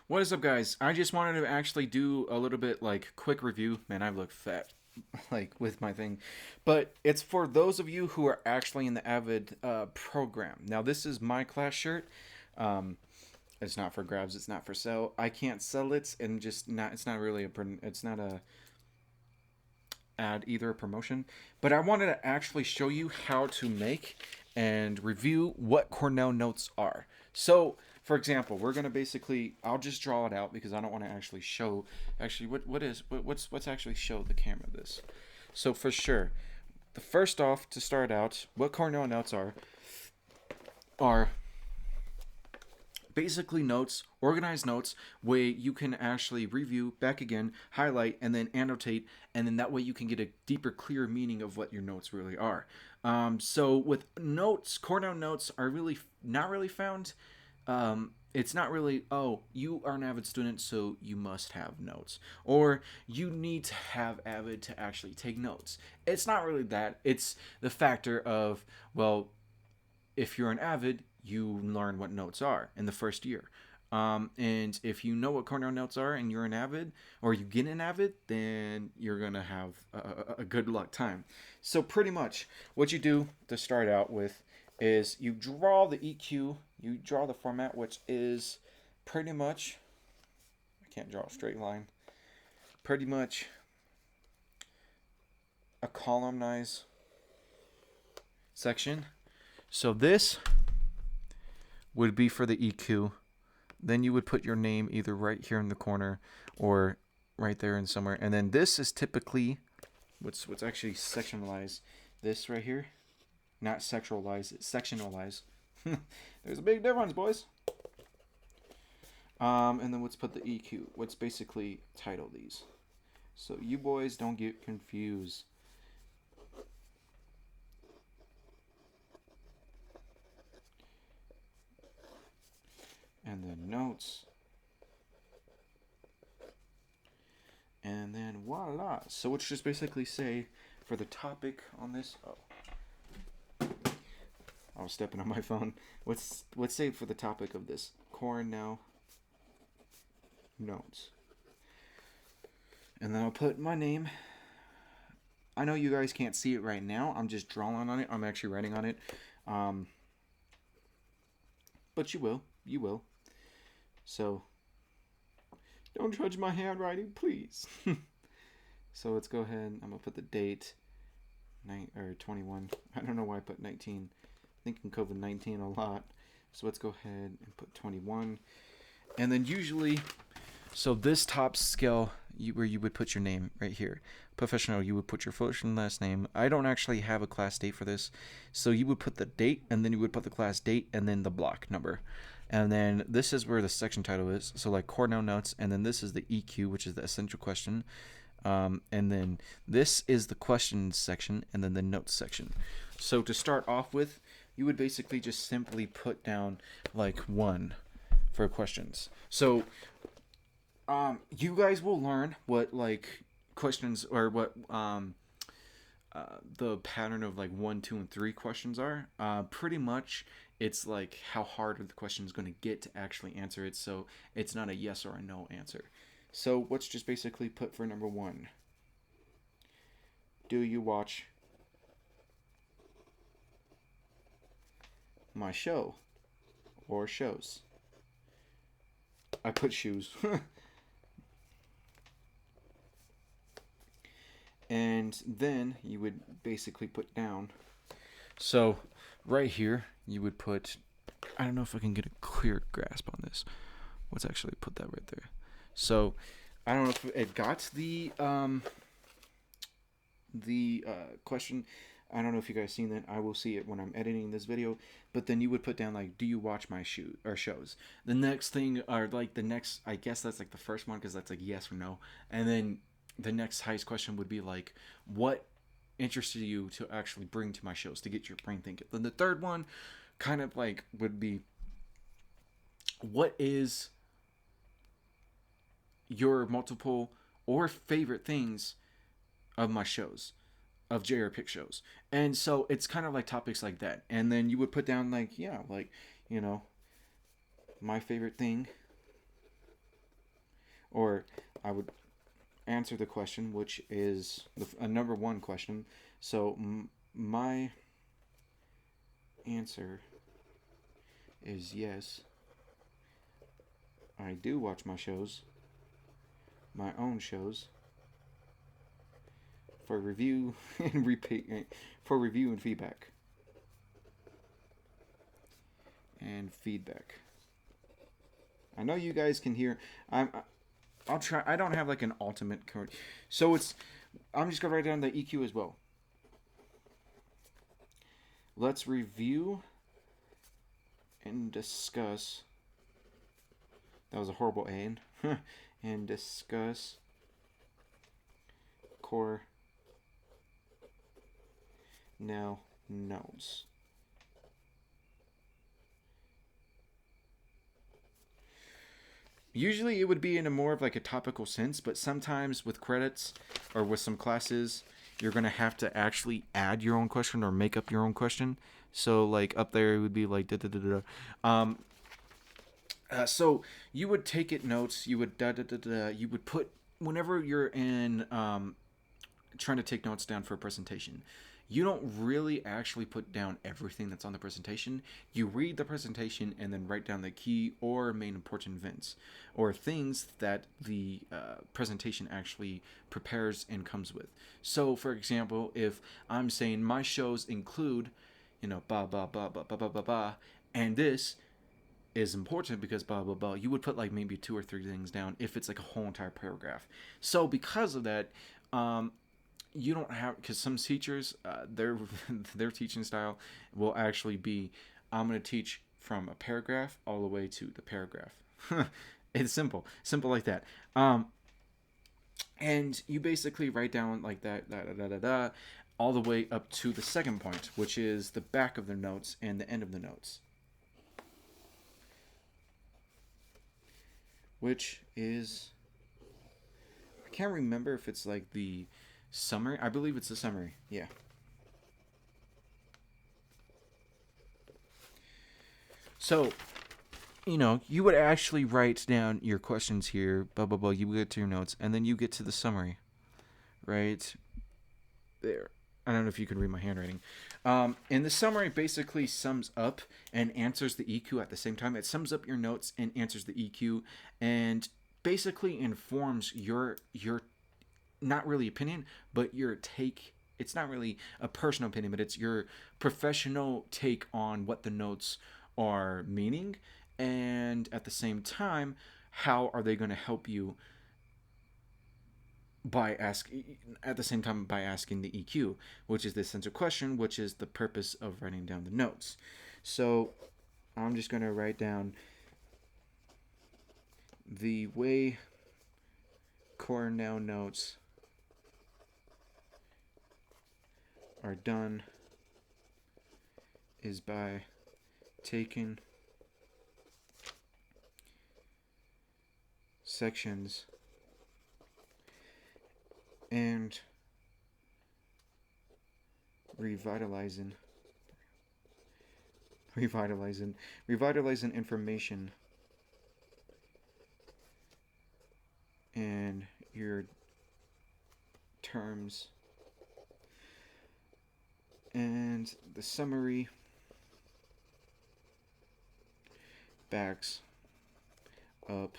What is up, guys? I just wanted to actually do a little bit like quick review. Man, I look fat like with my thing, but it's for those of you who are actually in the Avid program. Now, this is my class shirt. Um, it's not for grabs. It's not for sale. I can't sell it, and just not. It's not really a. It's not a ad either a promotion. But I wanted to actually show you how to make and review what Cornell notes are. So, for example, we're gonna basically, I'll just draw it out because I don't want to actually show. Actually, what's actually show the camera this. So for sure, the first off to start out, what Cornell notes are basically notes, organized notes, where you can actually review back again, highlight, and then annotate, and then that way you can get a deeper, clearer meaning of what your notes really are. So with notes, Cornell notes are really not really found. It's not really, oh, you are an Avid student, so you must have notes, or you need to have Avid to actually take notes. It's not really that. It's the factor of, well, if you're an Avid, you learn what notes are in the first year. And if you know what Cornell notes are and you're an Avid, or you get an Avid, then you're going to have a good luck time. So pretty much what you do to start out with is you draw the EQ, you draw the format, which is pretty much, I can't draw a straight line, pretty much a columnized section. So this would be for the EQ. Then you would put your name either right here in the corner or right there in somewhere. And then this is typically what's actually sectionalized. This right here, not sexualized, it's sectionalized. There's a big difference, boys. And then let's put the EQ. Let's basically title these, so you boys don't get confused. And then notes. And then voila. So let's just basically say for the topic on this. Oh, I was stepping on my phone. Let's say for the topic of this, Cornell notes. And then I'll put my name. I know you guys can't see it right now. I'm just drawing on it. I'm actually writing on it. But you will. You will. So, don't judge my handwriting, please. So let's go ahead. I'm gonna put the date, 21. I don't know why I put 19. Thinking COVID-19 a lot. So let's go ahead and put 21. And then usually, so this top scale, where you would put your name right here. Professional, you would put your first and last name. I don't actually have a class date for this. So you would put the date, and then you would put the class date, and then the block number. And then this is where the section title is. So like Cornell notes, and then this is the EQ, which is the essential question. And then this is the questions section, and then the notes section. So to start off with, you would basically just simply put down like 1 for questions. So you guys will learn what like questions, or what the pattern of like 1, 2, and 3 questions are. Pretty much it's like how hard are the questions going to get to actually answer it, so it's not a yes or a no answer. So let's just basically put for number 1, do you watch my show or shows? I put shoes. And then you would basically put down, so right here you would put, I don't know if I can get a clear grasp on this. Let's actually put that right there. So I don't know if it got the question. I don't know if you guys seen that. I will see it when I'm editing this video. But then you would put down like, do you watch my shows? The next thing, or like the next, I guess that's like the first one, because that's like yes or no. And then the next highest question would be like, what interested you to actually bring to my shows, to get your brain thinking. Then the third one kind of like would be, what is your multiple or favorite things of my shows, of JRayPics shows? And so it's kind of like topics like that. And then you would put down like, yeah, like, you know, my favorite thing or I would answer the question, which is a number one question. So my answer is yes. I do watch my shows, my own shows, for review and feedback. And feedback. I know you guys can hear. I'll try. I don't have like an ultimate code, so I'm just gonna write down the EQ as well. Let's review and discuss. That was a horrible A. And discuss Cornell notes. Usually it would be in a more of like a topical sense, but sometimes with credits or with some classes, you're going to have to actually add your own question or make up your own question. So like up there it would be like da da da da. So you would take it notes, you would da da da da, you would put whenever you're in trying to take notes down for a presentation. You don't really actually put down everything that's on the presentation. You read the presentation and then write down the key or main important events or things that the presentation actually prepares and comes with. So, for example, if I'm saying my shows include, blah, blah, blah, blah, blah, blah, blah, blah, and this is important because blah, blah, blah, you would put like maybe 2 or 3 things down if it's like a whole entire paragraph. So, because of that, you don't have, because some teachers their teaching style will actually be, I'm going to teach from a paragraph all the way to the paragraph. It's simple like that. And you basically write down like that all the way up to the second point, which is the back of the notes and the end of the notes, which is, I can't remember if it's like the summary. I believe it's the summary. Yeah. So, you would actually write down your questions here, blah, blah, blah. You get to your notes, and then you get to the summary. Right there. I don't know if you can read my handwriting. And the summary basically sums up and answers the EQ at the same time. It sums up your notes and answers the EQ and basically informs your not really opinion, but your take. It's not really a personal opinion, but it's your professional take on what the notes are meaning, and at the same time, how are they going to help you by asking the EQ, which is the essential question, which is the purpose of writing down the notes. So I'm just going to write down the way Cornell notes are done is by taking sections and revitalizing information and your terms, and the summary backs up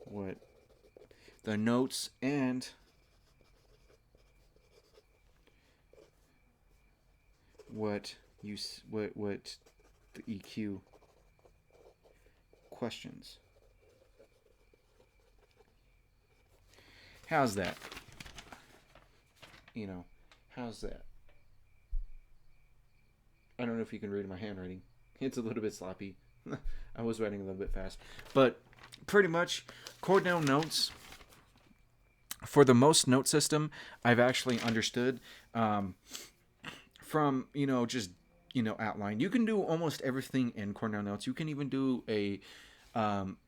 what the notes and what the EQ questions. How's that? How's that? I don't know if you can read my handwriting. It's a little bit sloppy. I was writing a little bit fast. But pretty much, Cornell notes, for the most note system I've actually understood, from, just, outline. You can do almost everything in Cornell notes. You can even do a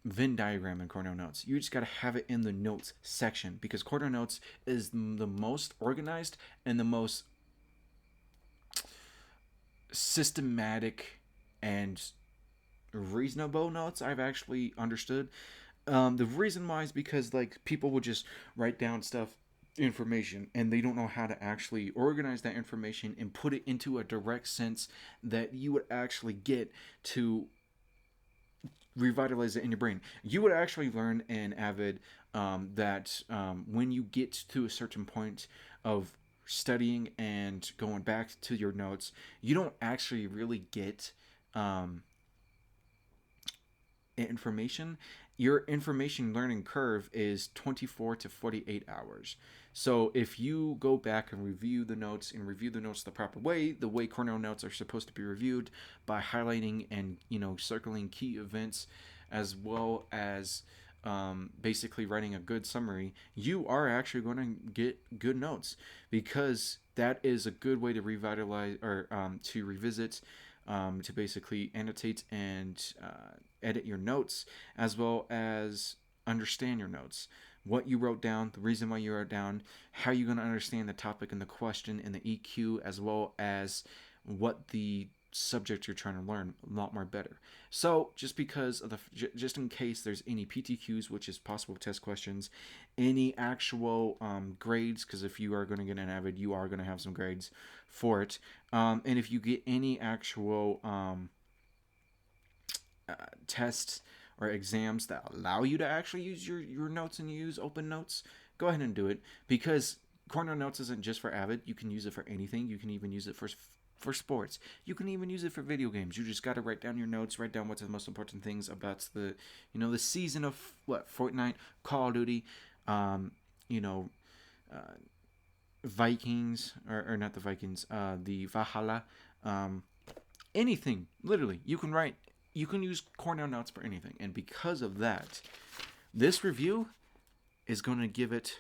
Venn diagram in Cornell notes. You just got to have it in the notes section, because Cornell notes is the most organized and the most systematic and reasonable notes I've actually understood. The reason why is because like people would just write down stuff, information, and they don't know how to actually organize that information and put it into a direct sense that you would actually get to revitalize it in your brain. You would actually learn in Avid that when you get to a certain point of studying and going back to your notes, you don't actually really get information. Your information learning curve is 24 to 48 hours. So if you go back and review the notes the proper way, the way Cornell notes are supposed to be reviewed, by highlighting and circling key events, as well as basically writing a good summary, you are actually going to get good notes, because that is a good way to revitalize or to revisit, to basically annotate and edit your notes, as well as understand your notes. What you wrote down, the reason why you wrote down, how you're going to understand the topic and the question and the EQ, as well as what the subject you're trying to learn a lot more better. So just because of just in case there's any PTQs, which is possible test questions, any actual grades, because if you are going to get an Avid, you are going to have some grades for it. And if you get any actual tests or exams that allow you to actually use your notes and use open notes, go ahead and do it, because Cornell Notes isn't just for Avid. You can use it for anything. You can even use it for sports. You can even use it for video games. You just got to write down your notes, write down what's the most important things about the the season of Fortnite, Call of Duty, Vikings, or not the Vikings, the Valhalla, anything. Literally, you can use Cornell Notes for anything. And because of that, this review is going to give it...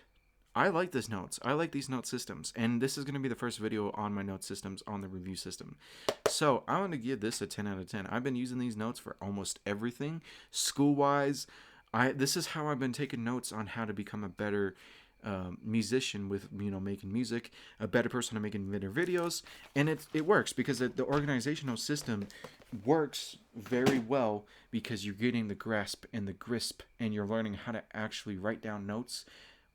I like this notes. I like these note systems. And this is going to be the first video on my note systems on the review system. So I'm going to give this a 10 out of 10. I've been using these notes for almost everything. School-wise, this is how I've been taking notes on how to become a better musician with making music, a better person at making better videos. And it works because the organizational system works very well, because you're getting the grasp and the grasp, and you're learning how to actually write down notes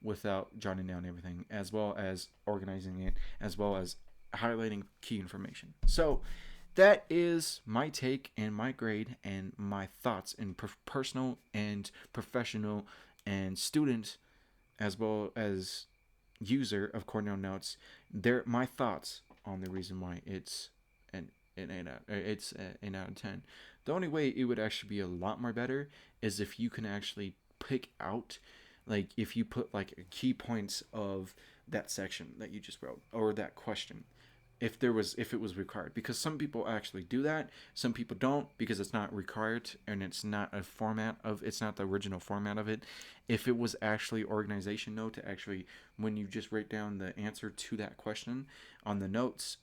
without jotting down everything, as well as organizing it, as well as highlighting key information. So that is my take and my grade and my thoughts in personal and professional and student, as well as user of Cornell Notes. They're my thoughts on the reason why it's an 8 out of 10. The only way it would actually be a lot more better is if you can actually pick out, like if you put like key points of that section that you just wrote, or that question, if it was required, because some people actually do that, some people don't, because it's not required and it's not it's not the original format of it. If it was actually organization note, to actually, when you just write down the answer to that question on the notes,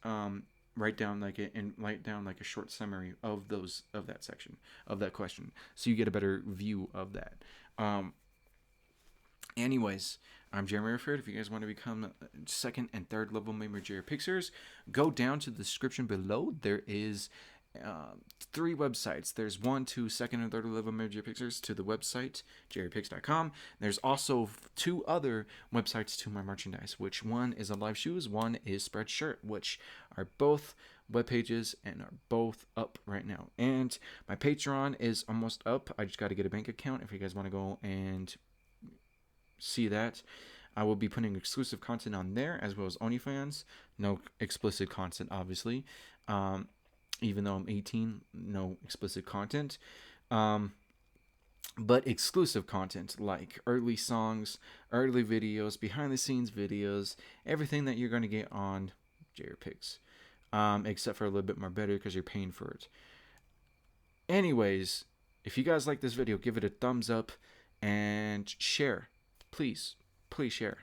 write down like a short summary of that section of that question, so you get a better view of that. Anyways, I'm JeremyrayRetherford. If you guys want to become second and third level member of JRayPicsers, go down to the description below. There is 3 websites. There's 1 to second and third level member of JRayPicsers to the website, JRayPics.com. There's also 2 other websites to my merchandise, which one is a live shoes, one is Spreadshirt, which are both web pages and are both up right now. And my Patreon is almost up. I just got to get a bank account if you guys want to go and see that. I will be putting exclusive content on there, as well as OnlyFans. No explicit content, obviously. Even though I'm 18, no explicit content. But exclusive content, like early songs, early videos, behind the scenes videos, everything that you're going to get on JRayPics. Except for a little bit more better, because you're paying for it. Anyways, if you guys like this video, give it a thumbs up and share. Please share.